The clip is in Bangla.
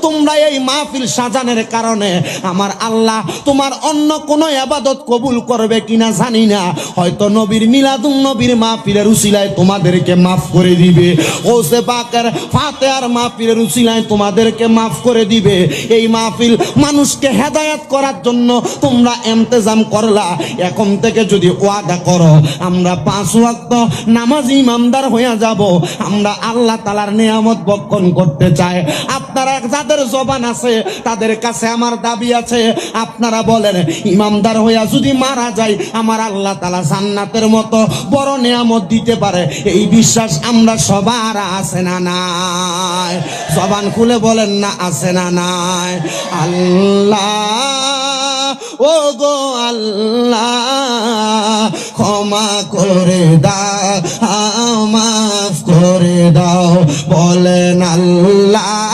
তোমরা এই মাহফিল সাজানোর কারণে আমার আল্লাহ তোমার অন্য কোনো ইবাদত কবুল করবে কিনা জানি না, হয়তো নবীর মিলাদুন নবীর মাহফিলের উসিলায় তোমাদেরকে মাফ করে দিবে, গৌসে পাকের ফাতিহার মাহফিলের উসিলায় তোমাদেরকে মাফ করে দিবে। এই মাহফিল মানুষকে হেদায়েত করার জন্য তোমরা ইন্তজাম করলা। এখন থেকে যদি ওয়াদা করো আমরা 5 ওয়াক্ত নামাজি ইমামদার হয়ে যাব, আমরা আল্লাহ তাআলার নিয়ামত ভক্ষণ করতে চাই। আপনারা যাদের জবান আছে তাদের কাছে আমার দাবি আছে, আপনারা বলেন ইমামদার হইয়া যদি মারা যায় আমার আল্লাহ তাআলা জান্নাতের মতো বড় নিয়ামত দিতে পারে। এই বিশ্বাস আমরা সবার আছে না নাই? জবান খুলে বলেন না আছে না নাই? আল্লাহ ও গো আল্লাহ ক্ষমা করে দাও, মাফ করে দাও, বলেন আল্লাহ